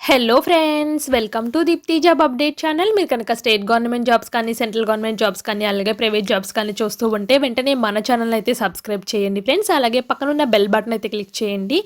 Hello friends, welcome to Deepthi job update channel. మీరు కనుక state government jobs కానీ, central government jobs కానీ, అలాగే ప్రైవేట్ జాబ్స్ కానీ చూస్తూ ఉంటే వెంటనే మన ఛానల్ అయితే సబ్స్క్రైబ్ చేయండి ఫ్రెండ్స్. అలాగే పక్కనున్న బెల్ బటన్ అయితే క్లిక్ చేయండి.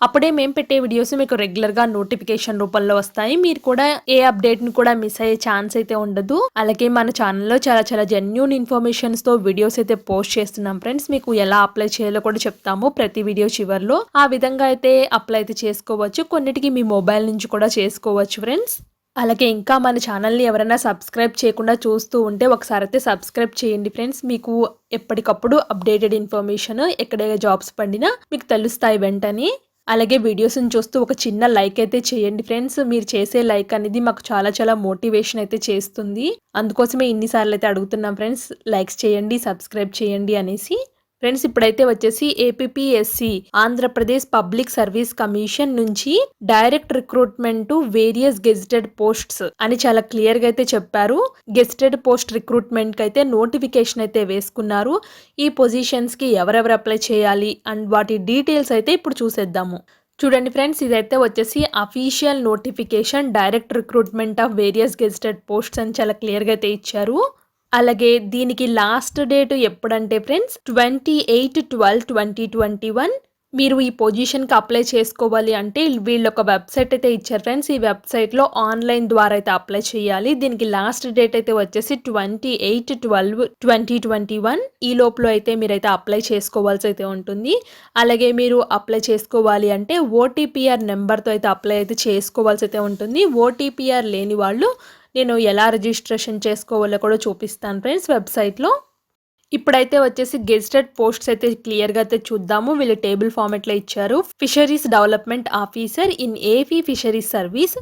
అప్పుడే మేము పెట్టే వీడియోస్ మీకు రెగ్యులర్గా నోటిఫికేషన్ రూపంలో వస్తాయి. మీరు కూడా ఏ అప్డేట్ని కూడా మిస్ అయ్యే ఛాన్స్ అయితే ఉండదు. అలాగే మన ఛానల్లో చాలా జెన్యూన్ ఇన్ఫర్మేషన్స్తో వీడియోస్ అయితే పోస్ట్ చేస్తున్నాం ఫ్రెండ్స్. మీకు ఎలా అప్లై చేయాలో కూడా చెప్తాము ప్రతి వీడియో చివర్లో. ఆ విధంగా అయితే అప్లై అయితే చేసుకోవచ్చు. కొన్నిటికి మీ మొబైల్ నుంచి కూడా చేసుకోవచ్చు ఫ్రెండ్స్. అలాగే ఇంకా మన ఛానల్ని ఎవరైనా సబ్స్క్రైబ్ చేయకుండా చూస్తూ ఉంటే ఒకసారి అయితే సబ్స్క్రైబ్ చేయండి ఫ్రెండ్స్. మీకు ఎప్పటికప్పుడు అప్డేటెడ్ ఇన్ఫర్మేషన్ ఎక్కడ జాబ్స్ పడినా మీకు తెలుస్తాయి వెంటనే. అలాగే వీడియోస్ని చూస్తూ ఒక చిన్న లైక్ అయితే చేయండి ఫ్రెండ్స్. మీరు చేసే లైక్ అనేది మాకు చాలా మోటివేషన్ అయితే చేస్తుంది. అందుకోసమే ఇన్నిసార్లు అయితే అడుగుతున్నాం ఫ్రెండ్స్, లైక్స్ చేయండి, సబ్స్క్రైబ్ చేయండి అనేసి. ఫ్రెండ్స్, ఇప్పుడైతే వచ్చేసి APSC Andhra Pradesh public service commission నుంచి direct recruitment to various gazetted posts అని చాలా క్లియర్గా అయితే చెప్పారు. గెజిటెడ్ పోస్ట్ రిక్రూట్మెంట్ కి అయితే నోటిఫికేషన్ అయితే వేసుకున్నారు. ఈ పొజిషన్స్ కి ఎవరెవరు అప్లై చేయాలి అండ్ వాటి డీటెయిల్స్ అయితే ఇప్పుడు చూసేద్దాము. చూడండి ఫ్రెండ్స్, ఇదైతే వచ్చేసి official notification direct recruitment of various gazetted posts అని చాలా క్లియర్గా అయితే ఇచ్చారు. అలాగే దీనికి లాస్ట్ డేట్ ఎప్పుడంటే ఫ్రెండ్స్ 28/12/2021. మీరు ఈ పొజిషన్కి అప్లై చేసుకోవాలి అంటే వీళ్ళు ఒక వెబ్సైట్ అయితే ఇచ్చారు ఫ్రెండ్స్. ఈ వెబ్సైట్లో ఆన్లైన్ ద్వారా అయితే అప్లై చేయాలి. దీనికి లాస్ట్ డేట్ అయితే వచ్చేసి 28/12/2021. ఈ లోపల అయితే మీరైతే అప్లై చేసుకోవాల్సి అయితే ఉంటుంది. అలాగే మీరు అప్లై చేసుకోవాలి అంటే ఓటీపీఆర్ నెంబర్తో అయితే అప్లై అయితే చేసుకోవాల్సి అయితే ఉంటుంది. ఓటీపీఆర్ లేని వాళ్ళు నేను ఎలా రిజిస్ట్రేషన్ చేసుకోవాలో కూడా చూపిస్తాను ఫ్రెండ్స్ వెబ్సైట్లో. ఇప్పుడైతే వచ్చేసి గెజిటెడ్ పోస్ట్స్ అయితే క్లియర్గా అయితే చూద్దాము. వీళ్ళు టేబుల్ ఫార్మెట్లో ఇచ్చారు. Fisheries development officer in AP fisheries service.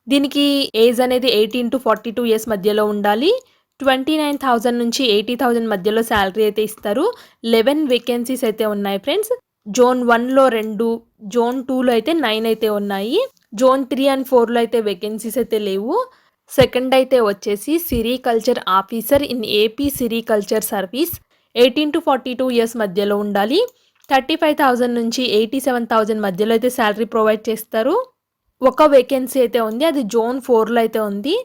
దీనికి ఏజ్ అనేది 18 to 42 years మధ్యలో ఉండాలి. 29,000 నుంచి 80,000 మధ్యలో శాలరీ అయితే ఇస్తారు. 11 వేకెన్సీస్ అయితే ఉన్నాయి ఫ్రెండ్స్. జోన్ 1లో 2, జోన్ 2లో అయితే 9 అయితే ఉన్నాయి. జోన్ 3 and 4లో అయితే వేకెన్సీస్ అయితే లేవు. సెకండ్ అయితే వచ్చేసి sericulture officer in AP sericulture service. 18 to 42 years మధ్యలో ఉండాలి. 35,000 నుంచి 87,000 మధ్యలో అయితే శాలరీ ప్రొవైడ్ చేస్తారు. ఒక వేకెన్సీ అయితే ఉంది, అది జోన్ 4లో అయితే ఉంది.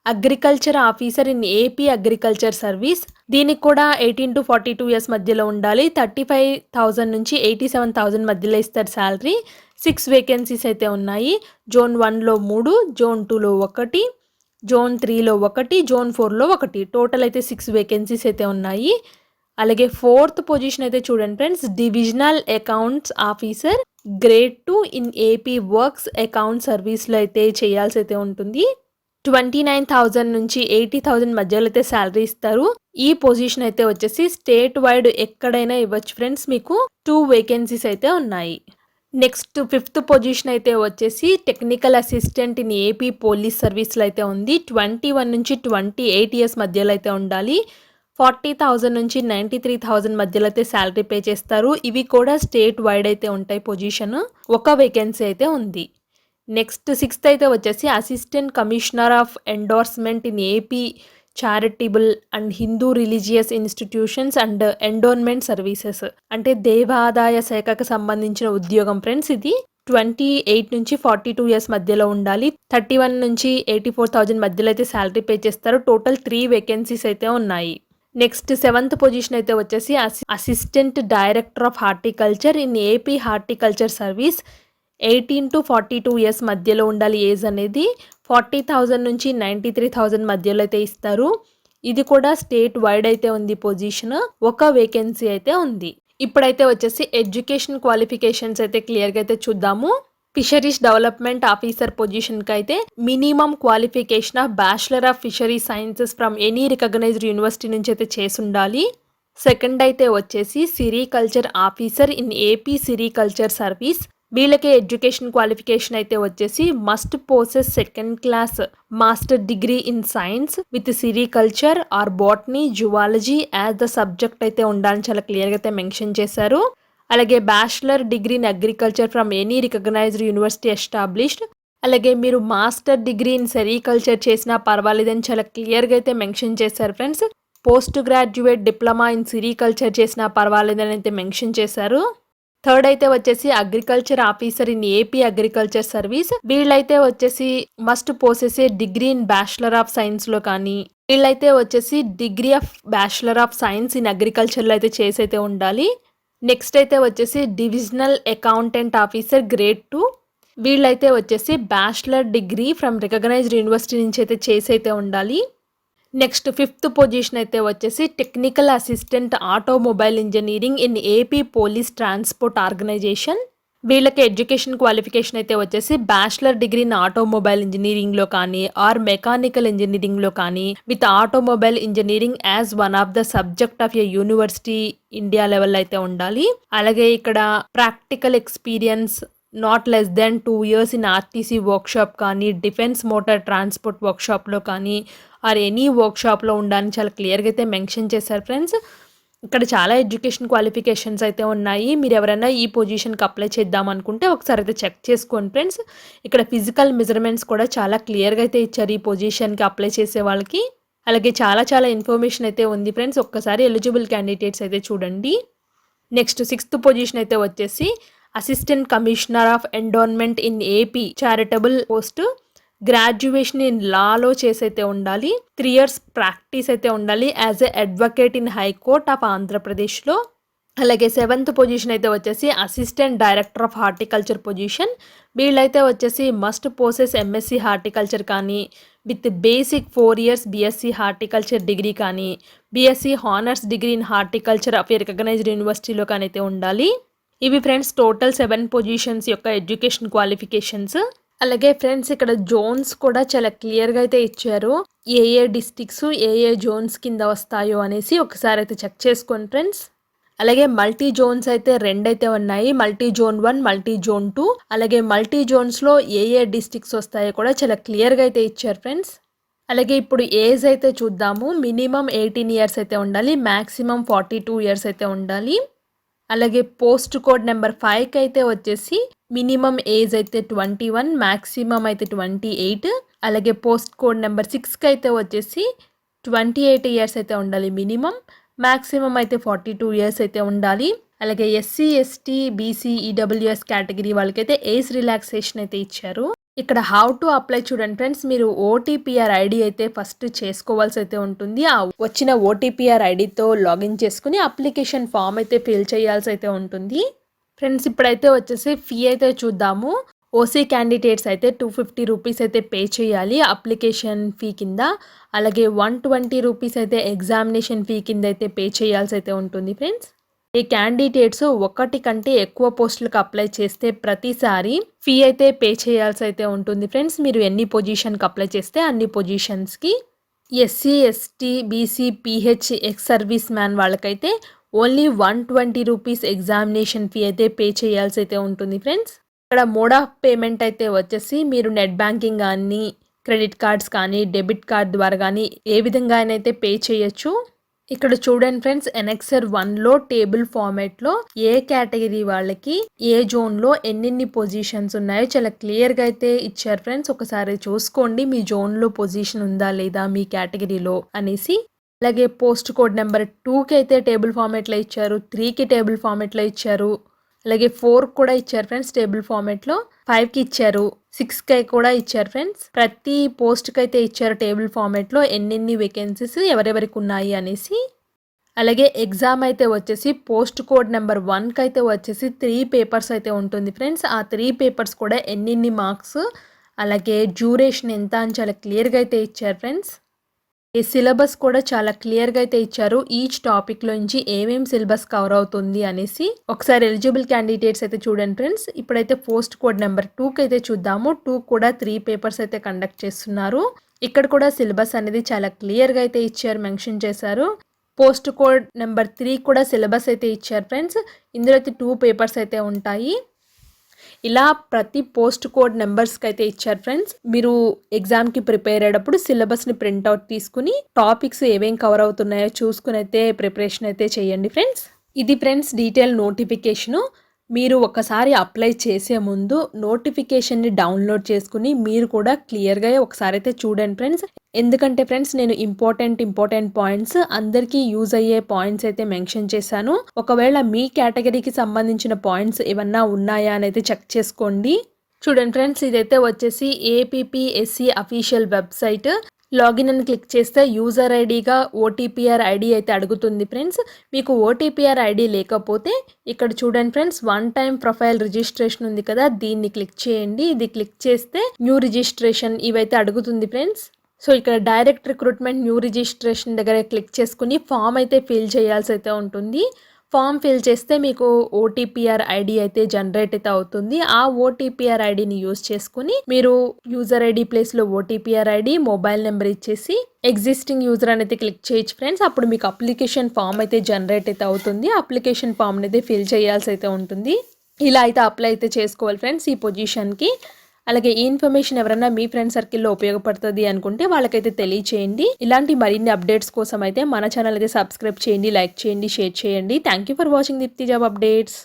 Agriculture officer in AP agriculture service. దీనికి కూడా 18 to 42 years మధ్యలో ఉండాలి. 35,000 నుంచి 87,000 మధ్యలో ఇస్తారు శాలరీ. 6 వేకెన్సీస్ అయితే ఉన్నాయి. జోన్ 1లో 3, జోన్ 2లో 1, జోన్ 3లో 1, జోన్ 4లో 1, టోటల్ అయితే 6 వేకెన్సీస్ అయితే ఉన్నాయి. అలాగే ఫోర్త్ పొజిషన్ అయితే చూడండి friends, divisional accounts officer grade 2 in AP works account సర్వీస్లో అయితే చేయాల్సి అయితే ఉంటుంది. 29,000 నుంచి 80,000 మధ్యలో అయితే శాలరీ ఇస్తారు. ఈ పొజిషన్ అయితే వచ్చేసి స్టేట్ వైడ్ ఎక్కడైనా ఇవ్వచ్చు ఫ్రెండ్స్. మీకు 2 వేకెన్సీస్ అయితే ఉన్నాయి. నెక్స్ట్ ఫిఫ్త్ పొజిషన్ అయితే వచ్చేసి technical assistant in AP police సర్వీస్లో అయితే ఉంది. 21 నుంచి 28 years మధ్యలో అయితే ఉండాలి. 40,000 నుంచి 93,000 మధ్యలో అయితే శాలరీ పే చేస్తారు. ఇవి కూడా స్టేట్ వైడ్ అయితే ఉంటాయి పొజిషన్. ఒక వేకెన్సీ అయితే ఉంది. నెక్స్ట్ సిక్స్త్ అయితే వచ్చేసి assistant commissioner of endorsement in AP charitable and Hindu religious institutions and endowment services. అంటే దేవాదాయ శాఖకు సంబంధించిన ఉద్యోగం ఫ్రెండ్స్. ఇది 28 నుంచి 42 years మధ్యలో ఉండాలి. 31 నుంచి 84,000 మధ్యలో అయితే శాలరీ పే చేస్తారు. టోటల్ 3 వేకెన్సీస్ అయితే ఉన్నాయి. నెక్స్ట్ సెవెంత్ పొజిషన్ అయితే వచ్చేసి assistant director of horticulture in AP horticulture service. 18 to 42 years మధ్యలో ఉండాలి ఏజ్ అనేది. 40,000 నుంచి 93,000 మధ్యలో అయితే ఇస్తారు. ఇది కూడా స్టేట్ వైడ్ అయితే ఉంది పొజిషన్. ఒక వేకెన్సీ అయితే ఉంది. ఇప్పుడైతే వచ్చేసి ఎడ్యుకేషన్ క్వాలిఫికేషన్స్ అయితే క్లియర్గా అయితే చూద్దాము. ఫిషరీస్ డెవలప్మెంట్ ఆఫీసర్ పొజిషన్కి అయితే minimum qualification of bachelor of fishery sciences from any recognized university నుంచి అయితే చేసి ఉండాలి. సెకండ్ అయితే వచ్చేసి sericulture officer in AP sericulture service. వీళ్ళకే ఎడ్యుకేషన్ క్వాలిఫికేషన్ అయితే వచ్చేసి must possess 2nd class master degree in science with sericulture or botany zoology as the subject అయితే ఉండాలని చాలా క్లియర్గా అయితే మెన్షన్ చేశారు. అలాగే bachelor degree in agriculture from any recognized university established. అలాగే మీరు మాస్టర్ డిగ్రీ ఇన్ సెరికల్చర్ చేసినా పర్వాలేదని చాలా క్లియర్గా అయితే మెన్షన్ చేశారు friends. Post graduate diploma in sericulture చేసినా పర్వాలేదని అయితే మెన్షన్ చేశారు. థర్డ్ అయితే వచ్చేసి agriculture officer in AP agriculture service. వీళ్ళైతే వచ్చేసి must possess degree in bachelor of science లో కానీ, వీళ్ళైతే వచ్చేసి degree of bachelor of science in agriculture లో అయితే చేసైతే ఉండాలి. నెక్స్ట్ అయితే వచ్చేసి డివిజనల్ అకౌంటెంట్ ఆఫీసర్ గ్రేడ్ 2. వీళ్ళైతే వచ్చేసి bachelor degree from recognized university నుంచి అయితే చేసి అయితే ఉండాలి. నెక్స్ట్ ఫిఫ్త్ పొజిషన్ అయితే వచ్చేసి technical assistant automobile engineering in AP police transport organization. వీళ్ళకి ఎడ్యుకేషన్ క్వాలిఫికేషన్ అయితే వచ్చేసి బ్యాచిలర్ డిగ్రీ ఇన్ ఆటోమొబైల్ ఇంజనీరింగ్లో కానీ ఆర్ మెకానికల్ ఇంజనీరింగ్లో కానీ with automobile engineering as one of the subject of a university India level అయితే ఉండాలి. అలాగే ఇక్కడ practical experience not less than 2 years in RTC workshop కానీ, డిఫెన్స్ మోటార్ ట్రాన్స్పోర్ట్ వర్క్షాప్లో కానీ ఆర్ ఎనీ వర్క్షాప్లో ఉండాలని చాలా క్లియర్గా అయితే మెన్షన్ చేశారు ఫ్రెండ్స్. ఇక్కడ చాలా ఎడ్యుకేషన్ క్వాలిఫికేషన్స్ అయితే ఉన్నాయి. మీరు ఎవరైనా ఈ పొజిషన్కి అప్లై చేద్దాం అనుకుంటే ఒకసారి అయితే చెక్ చేసుకోండి ఫ్రెండ్స్. ఇక్కడ ఫిజికల్ మెజర్మెంట్స్ కూడా చాలా క్లియర్గా అయితే ఇచ్చారు ఈ పొజిషన్కి అప్లై చేసే వాళ్ళకి. అలాగే చాలా ఇన్ఫర్మేషన్ అయితే ఉంది ఫ్రెండ్స్. ఒక్కసారి ఎలిజిబుల్ క్యాండిడేట్స్ అయితే చూడండి. నెక్స్ట్ 6th పొజిషన్ అయితే వచ్చేసి assistant commissioner of endowment in AP charitable post. Graduation in లాలో చేసైతే ఉండాలి. 3 years ప్రాక్టీస్ అయితే ఉండాలి as a advocate in high court of ఆంధ్రప్రదేశ్లో. అలాగే 7th పొజిషన్ అయితే వచ్చేసి assistant director of horticulture position. వీళ్ళైతే వచ్చేసి మస్ట్ పోసెస్ ఎంఎస్సి హార్టికల్చర్ కానీ with basic 4 years BSc horticulture degree కానీ, BSc honours degree in horticulture of recognized యూనివర్సిటీలో కానీ అయితే ఉండాలి. ఇవి ఫ్రెండ్స్ టోటల్ 7 పొజిషన్స్ యొక్క ఎడ్యుకేషన్ క్వాలిఫికేషన్స్. అలాగే ఫ్రెండ్స్ ఇక్కడ జోన్స్ కూడా చాలా క్లియర్గా అయితే ఇచ్చారు. ఏ డిస్ట్రిక్ట్స్ ఏ జోన్స్ కింద వస్తాయో అనేసి ఒకసారి అయితే చెక్ చేసుకోండి ఫ్రెండ్స్. అలాగే మల్టీ జోన్స్ అయితే 2 అయితే ఉన్నాయి. Multi zone 1, multi zone 2. అలాగే మల్టీ జోన్స్లో ఏ డిస్ట్రిక్ట్స్ వస్తాయో కూడా చాలా క్లియర్గా అయితే ఇచ్చారు ఫ్రెండ్స్. అలాగే ఇప్పుడు ఏజ్ అయితే చూద్దాము. మినిమం 18 years అయితే ఉండాలి, మ్యాక్సిమం 42 years అయితే ఉండాలి. అలాగే పోస్ట్ కోడ్ నెంబర్ 5కి అయితే వచ్చేసి మినిమం ఏజ్ అయితే 21, మ్యాక్సిమం అయితే 28. అలాగే పోస్ట్ కోడ్ నెంబర్ 6కి అయితే వచ్చేసి 28 years అయితే ఉండాలి మినిమం, మ్యాక్సిమం అయితే 42 years అయితే ఉండాలి. అలాగే SC, ST, BC, EWS category వాళ్ళకైతే ఏజ్ రిలాక్సేషన్ అయితే ఇచ్చారు. ఇక్కడ హౌ టు అప్లై చూడండి ఫ్రెండ్స్. మీరు ఓటీపీఆర్ ఐడి అయితే ఫస్ట్ చేసుకోవాల్సి అయితే ఉంటుంది. ఆ వచ్చిన ఓటీపీఆర్ ఐడితో లాగిన్ చేసుకుని అప్లికేషన్ ఫామ్ అయితే ఫిల్ చేయాల్సి అయితే ఉంటుంది ఫ్రెండ్స్. ఇప్పుడైతే వచ్చేసి ఫీ అయితే చూద్దాము. ఓసీ క్యాండిడేట్స్ అయితే 250 రూపీస్ అయితే పే చేయాలి అప్లికేషన్ ఫీ కింద. అలాగే 120 రూపీస్ అయితే ఎగ్జామినేషన్ ఫీ కింద అయితే పే చేయాల్సి అయితే ఉంటుంది ఫ్రెండ్స్. ఈ క్యాండిడేట్స్ 1 కంటే ఎక్కువ పోస్టులకు అప్లై చేస్తే ప్రతిసారి ఫీ అయితే పే చేయాల్సి అయితే ఉంటుంది ఫ్రెండ్స్. మీరు ఎన్ని పొజిషన్కి అప్లై చేస్తే అన్ని పొజిషన్స్కి. SC, ST, BC, PH, ex service man వాళ్ళకైతే ఓన్లీ 120 రూపీస్ ఎగ్జామినేషన్ ఫీ అయితే పే చేయాల్సి అయితే ఉంటుంది ఫ్రెండ్స్. ఇక్కడ మోడ్ ఆఫ్ పేమెంట్ అయితే వచ్చేసి మీరు నెట్ బ్యాంకింగ్ కానీ, క్రెడిట్ కార్డ్స్ కానీ, డెబిట్ కార్డ్ ద్వారా కానీ ఏ విధంగా అయితే పే చేయొచ్చు. ఇక్కడ చూడండి ఫ్రెండ్స్, ఎనెక్సర్ 1లో టేబుల్ ఫార్మాట్లో ఏ కేటగిరీ వాళ్ళకి ఏ జోన్లో ఎన్ని పొజిషన్స్ ఉన్నాయో చాలా క్లియర్గా అయితే ఇచ్చారు ఫ్రెండ్స్. ఒకసారి చూసుకోండి మీ జోన్లో పొజిషన్ ఉందా లేదా మీ కేటగిరీలో అనేసి. అలాగే పోస్ట్ కోడ్ నెంబర్ 2కి అయితే టేబుల్ ఫార్మాట్లో ఇచ్చారు, 3కి టేబుల్ ఫార్మాట్లో ఇచ్చారు, అలాగే 4 కూడా ఇచ్చారు ఫ్రెండ్స్ టేబుల్ ఫార్మాట్లో, 5కి ఇచ్చారు, 6కి కూడా ఇచ్చారు ఫ్రెండ్స్. ప్రతి పోస్ట్కి అయితే ఇచ్చారు టేబుల్ ఫార్మాట్లో ఎన్ని వేకెన్సీస్ ఎవరెవరికి ఉన్నాయి అనేసి. అలాగే ఎగ్జామ్ అయితే వచ్చేసి పోస్ట్ కోడ్ నెంబర్ 1కి అయితే వచ్చేసి 3 పేపర్స్ అయితే ఉంటుంది ఫ్రెండ్స్. ఆ 3 పేపర్స్ కూడా ఎన్ని మార్క్స్, అలాగే డ్యూరేషన్ ఎంత అని చాలా క్లియర్గా అయితే ఇచ్చారు ఫ్రెండ్స్. ఈ సిలబస్ కూడా చాలా క్లియర్గా అయితే ఇచ్చారు. ఈచ్ టాపిక్లో నుంచి ఏమేమి సిలబస్ కవర్ అవుతుంది అనేసి. ఒకసారి ఎలిజిబుల్ క్యాండిడేట్స్ అయితే చూడండి ఫ్రెండ్స్. ఇప్పుడైతే పోస్ట్ కోడ్ నెంబర్ 2కి అయితే చూద్దాము. 2 కూడా 3 పేపర్స్ అయితే కండక్ట్ చేస్తున్నారు. ఇక్కడ కూడా సిలబస్ అనేది చాలా క్లియర్గా అయితే ఇచ్చారు, మెన్షన్ చేశారు. పోస్ట్ కోడ్ నెంబర్ 3 కూడా సిలబస్ అయితే ఇచ్చారు ఫ్రెండ్స్. ఇందులో అయితే 2 పేపర్స్ అయితే ఉంటాయి. ఇలా ప్రతి పోస్ట్ కోడ్ నెంబర్స్కి అయితే ఇచ్చారు ఫ్రెండ్స్. మీరు ఎగ్జామ్కి ప్రిపేర్ అయ్యేటప్పుడు సిలబస్ని ప్రింట్అవుట్ తీసుకుని టాపిక్స్ ఏమేం కవర్ అవుతున్నాయో చూసుకుని అయితే ప్రిపరేషన్ అయితే చేయండి ఫ్రెండ్స్. ఇది ఫ్రెండ్స్ డీటెయిల్ నోటిఫికేషను. మీరు ఒకసారి అప్లై చేసే ముందు నోటిఫికేషన్‌ని డౌన్‌లోడ్ చేసుకొని మీరు కూడా క్లియర్‌గా ఒకసారైతే చూడండి ఫ్రెండ్స్. ఎందుకంటే ఫ్రెండ్స్ నేను ఇంపార్టెంట్ పాయింట్స్ అందరికీ యూజ్ అయ్యే పాయింట్స్ అయితే మెన్షన్ చేశాను. ఒకవేళ మీ కేటగిరీకి సంబంధించిన పాయింట్స్ ఏమన్నా ఉన్నాయా అని అయితే చెక్ చేసుకోండి. చూడండి ఫ్రెండ్స్, ఇదైతే వచ్చేసి ఏపీపీఎస్సీ అఫీషియల్ వెబ్సైట్. లాగిన్ అని క్లిక్ చేస్తే యూజర్ ఐడిగా ఓటీపీఆర్ ఐడి అయితే అడుగుతుంది ఫ్రెండ్స్. మీకు ఓటీపీఆర్ ఐడి లేకపోతే ఇక్కడ చూడండి friends, one time profile registration ఉంది కదా, దీన్ని క్లిక్ చేయండి. ఇది క్లిక్ చేస్తే న్యూ రిజిస్ట్రేషన్ ఇవైతే అడుగుతుంది ఫ్రెండ్స్. సో ఇక్కడ డైరెక్ట్ రిక్రూట్మెంట్ న్యూ రిజిస్ట్రేషన్ దగ్గర క్లిక్ చేసుకుని ఫామ్ అయితే ఫిల్ చేయాల్సి అయితే ఉంటుంది. ఫామ్ ఫిల్ చేస్తే మీకు ఓటీపీఆర్ ఐడి అయితే జనరేట్ అయితే అవుతుంది. ఆ ఓటీపీఆర్ ఐడిని యూజ్ చేసుకుని మీరు యూజర్ ఐడి ప్లేస్లో ఓటీపీఆర్ ఐడి మొబైల్ నెంబర్ ఇచ్చేసి ఎగ్జిస్టింగ్ యూజర్ అనేది క్లిక్ చేయొచ్చు ఫ్రెండ్స్. అప్పుడు మీకు అప్లికేషన్ ఫామ్ అయితే జనరేట్ అయితే అవుతుంది. అప్లికేషన్ ఫామ్ అనేది ఫిల్ చేయాల్సి అయితే ఉంటుంది. ఇలా అయితే అప్లై అయితే చేసుకోవాలి ఫ్రెండ్స్ ఈ పొజిషన్కి. అలాగే ఈ ఇన్ఫర్మేషన్ ఎవరైనా మీ ఫ్రెండ్ సర్కిల్లో ఉపయోగపడుతుంది అనుకుంటే వాళ్ళకైతే తెలియచేయండి. ఇలాంటి మరిన్ని అప్డేట్స్ కోసం అయితే మన ఛానల్ అయితే సబ్స్క్రైబ్ చేయండి, లైక్ చేయండి, షేర్ చేయండి. Thank you for watching Deepthi job updates.